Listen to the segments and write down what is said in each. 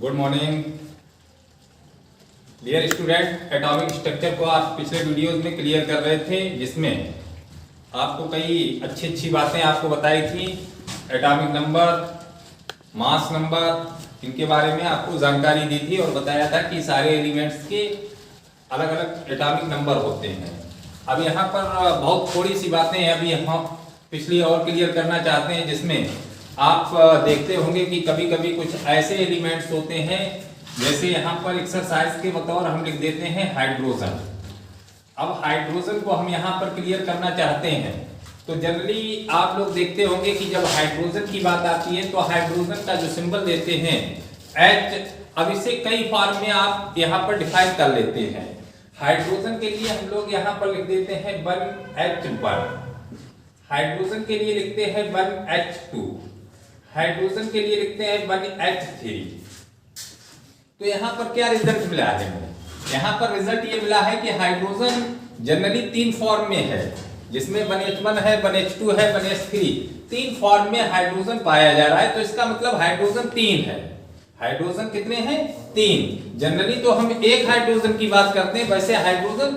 Good morning dear student. Atomic structure को आप पिछले वीडियोस में क्लियर कर रहे थे, जिसमें आपको कई अच्छी बातें आपको बताई थी। एटॉमिक नंबर, मास नंबर, इनके बारे में आपको जानकारी दी थी और बताया था कि सारे एलिमेंट्स के अलग अलग एटॉमिक नंबर होते हैं। अब यहाँ पर बहुत थोड़ी सी बातें अभी हम पिछली और क्लियर करना चाहते हैं, जिसमें आप देखते होंगे कि कभी कभी कुछ ऐसे एलिमेंट्स होते हैं, जैसे यहाँ पर एक्सरसाइज के बतौर हम लिख देते हैं हाइड्रोजन। अब हाइड्रोजन को हम यहाँ पर क्लियर करना चाहते हैं, तो जनरली आप लोग देखते होंगे कि जब हाइड्रोजन की बात आती है तो हाइड्रोजन का जो सिंबल देते हैं H, अब इसे कई फॉर्म में आप यहाँ पर डिफाइन कर लेते हैं। हाइड्रोजन के लिए हम लोग यहाँ पर लिख देते हैं 1H1, हाइड्रोजन के लिए लिखते हैं 1H2, हाइड्रोजन के लिए लिखते हैं 1H3। तो यहाँ पर क्या रिजल्ट मिला है? यहाँ पर रिजल्ट ये मिला है कि हाइड्रोजन जनरली 3 फॉर्म में है, जिसमें 1H1 है, 1H2 है, 1H3। 3 फॉर्म में हाइड्रोजन पाया जा रहा है, तो इसका मतलब हाइड्रोजन 3 है। हाइड्रोजन कितने हैं? 3। जनरली तो हम एक हाइड्रोजन की बात करते हैं, वैसे हाइड्रोजन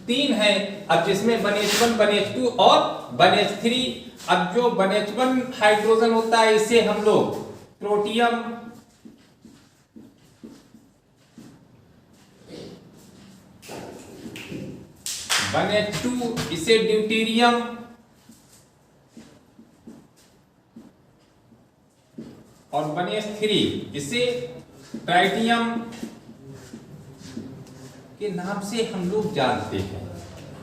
3 है। अब जिसमें 1H1, 1H2 और 1H3। अब जो 1H1 हाइड्रोजन होता है, इसे हम लोग प्रोटियम, 1H2 इसे ड्यूटेरियम, और 1H3 इसे ट्राइटियम के नाम से हम लोग जानते हैं।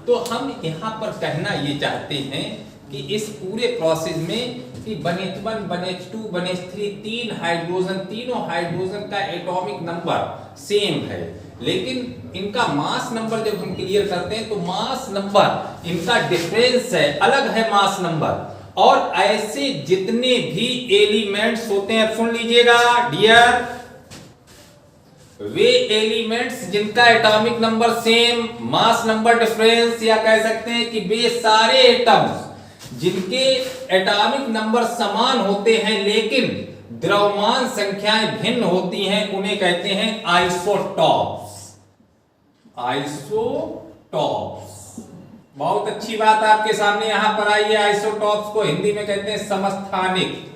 तो हम यहाँ पर कहना ये चाहते हैं कि इस पूरे प्रोसेस में कि 1H1, 1H2, 1H3 3 हाइड्रोजन, तीनों हाइड्रोजन का एटॉमिक नंबर सेम है, लेकिन इनका मास नंबर जब हम क्लियर करते हैं तो मास नंबर इनका डिफरेंस है, अलग है मास नंबर। और ऐसे जितने भी एलिमेंट्स होते हैं, सुन लीजिएगा डियर, वे एलिमेंट्स जिनका atomic number same, mass number difference, या कह सकते हैं कि वे सारे एटम्स जिनके एटॉमिक नंबर समान होते हैं लेकिन द्रव्यमान संख्याएं भिन्न होती हैं, उन्हें कहते हैं आइसोटॉप्स। आइसोटॉप्स, बहुत अच्छी बात आपके सामने यहां पर आई है। आइसोटॉप्स को हिंदी में कहते हैं समस्थानिक।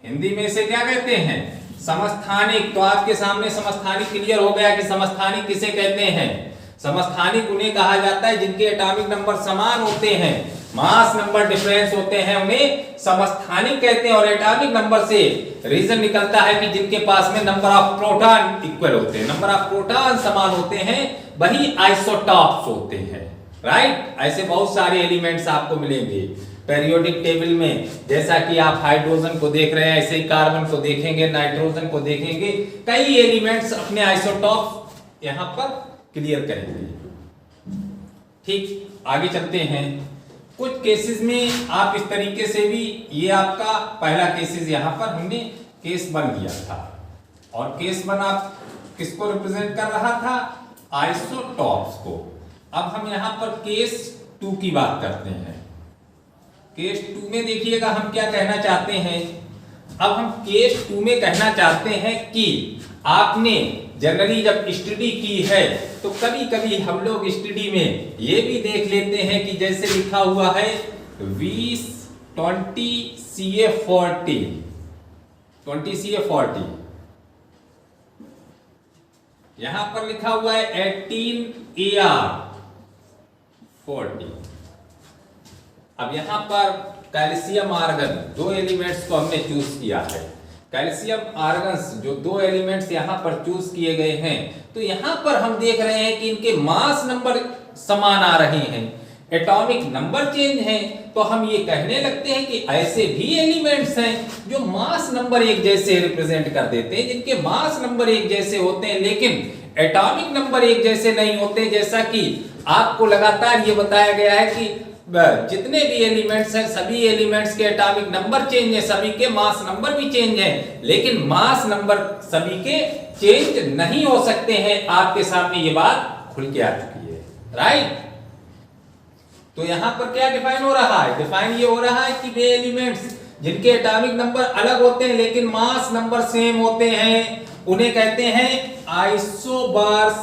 हिंदी में इसे क्या कहते हैं? समस्थानिक। तो आपके सामने समस्थानिक क्लियर हो गया कि समस्थानिक किसे कहते हैं। समस्थानिक उन्हें कहा जाता है जिनके एटॉमिक नंबर समान होते हैं, मास नंबर डिफरेंस होते हैं, उन्हें समस्थानिक कहते हैं। और एटॉमिक नंबर से रीजन निकलता है कि जिनके पास में नंबर ऑफ प्रोटॉन इक्वल होते हैं, नंबर ऑफ प्रोटॉन समान होते हैं, वही आइसोटॉप्स होते हैं। राइट? ऐसे बहुत सारे एलिमेंट्स आपको मिलेंगे पेरियोडिक टेबल में। जैसा कि आप हाइड्रोजन को देख रहे हैं, ऐसे ही कार्बन को देखेंगे, नाइट्रोजन को देखेंगे, कई एलिमेंट्स अपने आइसोटॉप्स यहां पर क्लियर करेंगे। ठीक, आगे चलते हैं। कुछ केसेस में आप इस तरीके से भी, ये आपका पहला केसेस यहां पर हमने केस 1 लिया था, और केस 1 आप किसको रिप्रेजेंट कर रहा था? आइसोटॉप्स को। अब हम यहां पर केस 2 की बात करते हैं। केस 2 में देखिएगा हम क्या कहना चाहते हैं। अब हम केस 2 में कहना चाहते हैं कि आपने जनरली जब स्टडी की है तो कभी कभी हम लोग स्टडी में ये भी देख लेते हैं कि जैसे लिखा हुआ है 20Ca40, 20Ca40, यहां पर लिखा हुआ है 18Ar40। अब यहां पर कैल्शियम आर्गन, 2 एलिमेंट्स को हमने चूज किया है। कैल्शियम आर्गन्स जो 2 एलिमेंट्स यहां पर चूज किए गए हैं, तो यहां पर हम देख रहे हैं कि इनके मास नंबर समान आ रहे हैं, एटॉमिक नंबर चेंज है। तो हम ये कहने लगते हैं कि ऐसे भी एलिमेंट्स हैं जो मास नंबर एक जैसे रिप्रेजेंट कर देते हैं, जिनके मास नंबर एक जैसे होते हैं लेकिन एटॉमिक नंबर एक जैसे नहीं होते। जैसा कि आपको लगातार ये बताया गया है कि जितने भी एलिमेंट्स हैं, सभी एलिमेंट्स के एटॉमिक नंबर चेंज है, सभी के मास नंबर भी चेंज है, लेकिन मास नंबर सभी के चेंज नहीं हो सकते हैं। आपके सामने ये बात खुल के आ चुकी है। राइट? तो यहां पर क्या डिफाइन हो रहा है? डिफाइन ये हो रहा है कि वे एलिमेंट्स जिनके एटॉमिक नंबर अलग होते हैं लेकिन मास नंबर सेम होते हैं, उन्हें कहते हैं आइसोबार्स।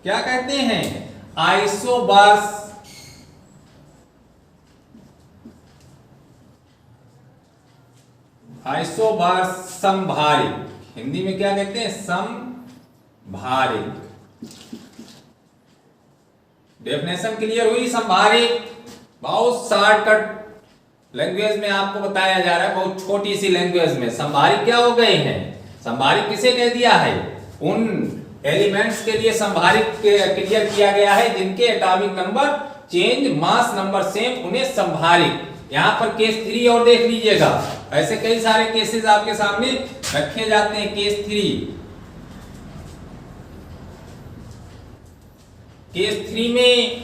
क्या कहते हैं? आइसोबार्स। आइसोबार्स समभारिक, हिंदी में क्या कहते हैं? समभारिक। डेफिनेशन क्लियर हुई? समभारिक बहुत शॉर्टकट लैंग्वेज में आपको बताया जा रहा है, बहुत छोटी सी लैंग्वेज में। समभारिक क्या हो गए हैं? समभारिक किसे कह दिया है? उन एलिमेंट्स के लिए समभारिक क्लियर किया गया है जिनके atomic number change, mass number same, उन्हें समभारिक। यहां पर केस 3 और देख लीजिएगा, ऐसे कई सारे केसेस आपके सामने रखे जाते हैं। केस 3 में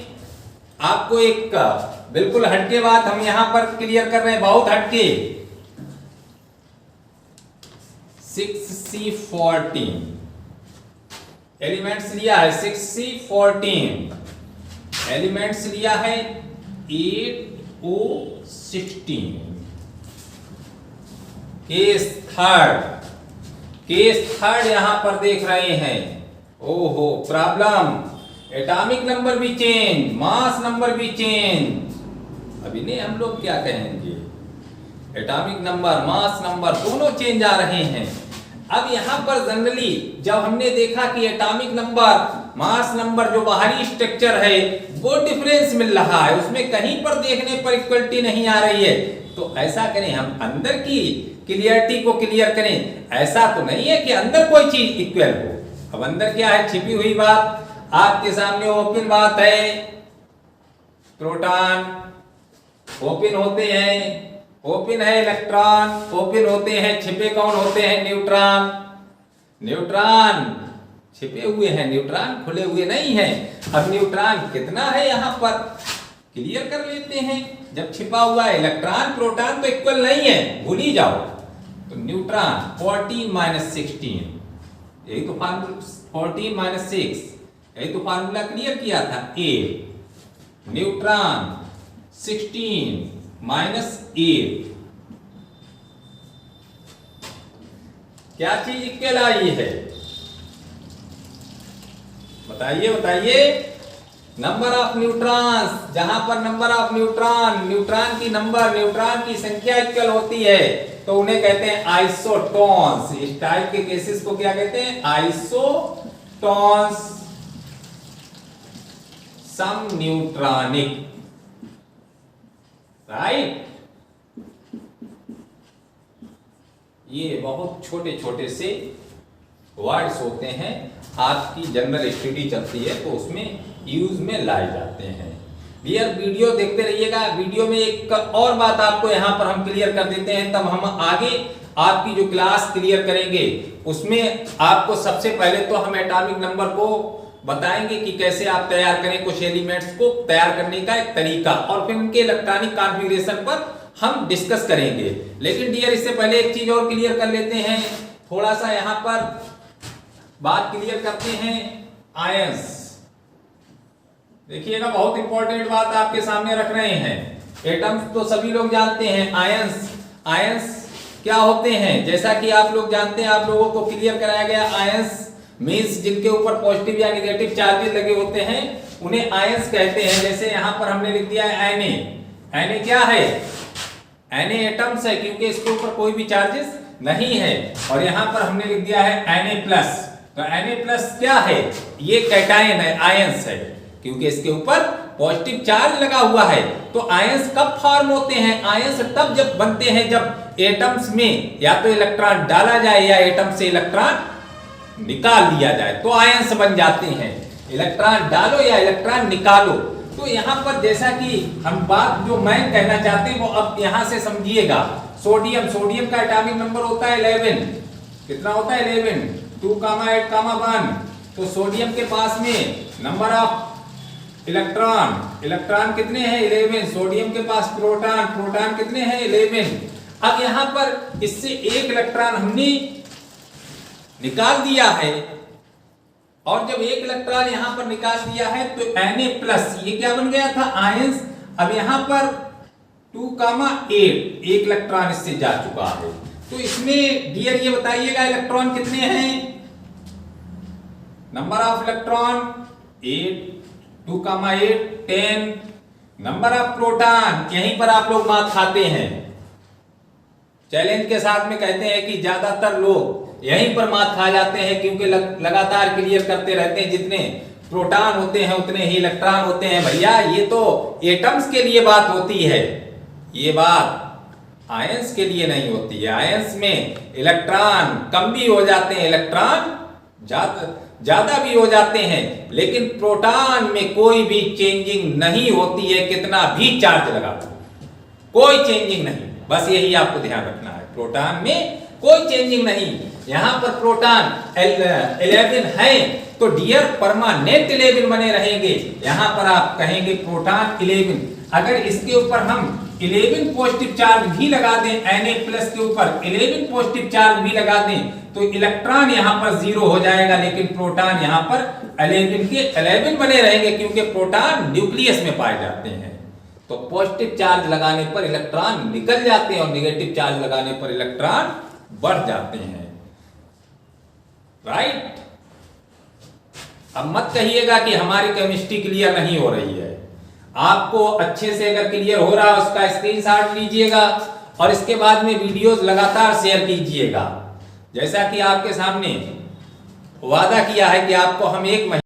आपको एक बिल्कुल हटके बात हम यहां पर क्लियर कर रहे हैं, बहुत हटके। 6C14 एलिमेंट्स लिया है, 6C14 एलिमेंट्स लिया है, 8O16। केस थर्ड यहां पर देख रहे हैं। ओहो प्रॉब्लम, एटॉमिक नंबर भी चेंज, मास नंबर भी चेंज। अब इन्हें हम लोग क्या कहेंगे? एटॉमिक नंबर, मास नंबर दोनों चेंज आ रहे हैं। अब यहां पर जनरली जब हमने देखा कि एटॉमिक नंबर, मास नंबर जो बाहरी स्ट्रक्चर है वो डिफरेंस मिल रहा है, उसमें कहीं पर देखने पर इक्वलिटी नहीं आ रही है, तो ऐसा करें हम अंदर की क्लियरिटी को क्लियर करें। ऐसा तो नहीं है कि अंदर कोई चीज इक्वल हो। अब अंदर क्या है? छिपी हुई बात आपके सामने ओपन बात है। प्रोटॉन ओपन होते हैं, ओपन है इलेक्ट्रॉन, ओपन होते हैं, छिपे कौन होते हैं? न्यूट्रॉन। न्यूट्रॉन छिपे हुए हैं, न्यूट्रॉन खुले हुए नहीं हैं। अब न्यूट्रॉन कितना है यहां पर क्लियर कर लेते हैं। जब छिपा हुआ है इलेक्ट्रॉन, प्रोटॉन तो इक्वल नहीं है, भूल ही जाओ। तो न्यूट्रॉन 14 - 16, यही तो फार्मूला 14 - 6, यही तो फार्मूला क्लियर किया था। ए न्यूट्रॉन 16 - 8, क्या चीज इक्वल आई है? बताइए बताइए। नंबर ऑफ न्यूट्रॉन्स, जहां पर नंबर ऑफ न्यूट्रॉन की नंबर, न्यूट्रॉन की संख्या इक्वल होती है तो उन्हें कहते हैं आइसोटॉन्स। इस टाइप के केसेस को क्या कहते हैं? आइसोटॉन्स। सम न्यूट्रॉनिक, राइट। ये बहुत छोटे छोटे से वर्ड्स होते हैं, आपकी जनरल स्टडी चलती है तो उसमें यूज में लाए जाते हैं। डियर वीडियो देखते रहिएगा। वीडियो में एक और बात आपको यहां पर हम क्लियर कर देते हैं, तब हम आगे आपकी जो क्लास क्लियर करेंगे उसमें आपको सबसे पहले तो हम एटॉमिक नंबर को बताएंगे कि कैसे आप तैयार करें, कुछ एलिमेंट्स को तैयार करने का एक तरीका, और फिर उनके इलेक्ट्रॉनिक कॉन्फ़िगरेशन पर हम डिस्कस करेंगे। लेकिन डियर इससे पहले एक चीज और क्लियर कर लेते हैं, थोड़ा सा यहां पर बात क्लियर करते हैं। आयंस देखिएगा, बहुत इंपॉर्टेंट बात आपके सामने रख रहे हैं। एटम्स तो सभी लोग जानते हैं, आयंस क्या होते हैं जैसा कि आप लोग जानते हैं, आप लोगों को क्लियर कराया गया। आयंस मींस जिनके ऊपर पॉजिटिव या नेगेटिव चार्जेस लगे होते हैं उन्हें आयंस कहते हैं। जैसे यहां पर हमने लिख दिया है Na क्या है? Na एटम्स है क्योंकि इसके ऊपर कोई भी चार्जेस नहीं है, और यहां पर हमने लिख दिया है Na+। तो Na+ क्या है? ये कैटायन है, आयंस है, क्योंकि इसके ऊपर पॉजिटिव चार्ज लगा हुआ है। तो आयंस कब फॉर्म होते हैं? आयंस तब जब बनते हैं जब एटम्स में या तो इलेक्ट्रॉन डाला जाए या एटम से इलेक्ट्रॉन निकाल दिया जाए, तो आयंस बन जाते हैं। इलेक्ट्रॉन डालो या इलेक्ट्रॉन निकालो। तो यहां पर जैसा कि हम बात जो मैं कहना चाहते हैं वो अब यहां से समझिएगा। सोडियम का एटॉमिक नंबर होता है 11। कितना होता है? 11, 2, 8, 1। तो सोडियम के पास में नंबर ऑफ इलेक्ट्रॉन कितने हैं? 11। सोडियम के पास प्रोटॉन कितने हैं? 11। अब यहां पर इससे एक इलेक्ट्रॉन हमने निकाल दिया है, और जब एक इलेक्ट्रॉन यहां पर निकाल दिया है तो Na+, ये क्या बन गया था? आयंस। अब यहां पर 2,8 एक इलेक्ट्रॉन इससे जा चुका है। तो इसमें डियर ये बताइएगा इलेक्ट्रॉन कितने हैं? Number of electron 8, 2,8 10। Number of proton, यहीं पर आप लोग मात खाते हैं, चैलेंज के साथ में कहते हैं कि ज्यादातर लोग यहीं पर मात खा जाते हैं, क्योंकि लगातार क्लियर करते रहते हैं जितने प्रोटॉन होते हैं उतने ही इलेक्ट्रॉन होते हैं। भैया ये तो एटम्स के लिए बात होती है, ये बात आयंस के लिए नहीं होती है। आयंस में इलेक्ट्रॉन कम भी हो जाते हैं, इलेक्ट्रॉन ज्यादा भी हो जाते हैं, लेकिन प्रोटॉन में कोई भी चेंजिंग नहीं होती है, कितना भी चार्ज लगा दो कोई चेंजिंग नहीं। बस यही आपको ध्यान रखना है, प्रोटॉन में कोई चेंजिंग नहीं। यहां पर प्रोटॉन 11 है तो डियर परमानेंट 11 बने रहेंगे। यहां पर आप कहेंगे प्रोटॉन 11, अगर इसके ऊपर हम 11 पॉजिटिव चार्ज भी लगा दें, Na+ के ऊपर 11 पॉजिटिव चार्ज भी लगा दें, तो इलेक्ट्रॉन यहां पर 0 हो जाएगा, लेकिन प्रोटॉन यहां पर 11 के 11 बने रहेंगे, क्योंकि प्रोटॉन न्यूक्लियस में पाए जाते हैं। तो पॉजिटिव चार्ज लगाने पर इलेक्ट्रॉन निकल जाते हैं और नेगेटिव चार्ज लगाने पर इलेक्ट्रॉन बढ़ जाते हैं। राइट? अब मत कहिएगा कि हमारी केमिस्ट्री क्लियर नहीं हो रही है। आपको अच्छे से अगर क्लियर हो रहा है उसका स्क्रीनशॉट लीजिएगा और इसके बाद में वीडियोस लगातार शेयर कीजिएगा। जैसा कि आपके सामने वादा किया है कि आपको हम 1 महीने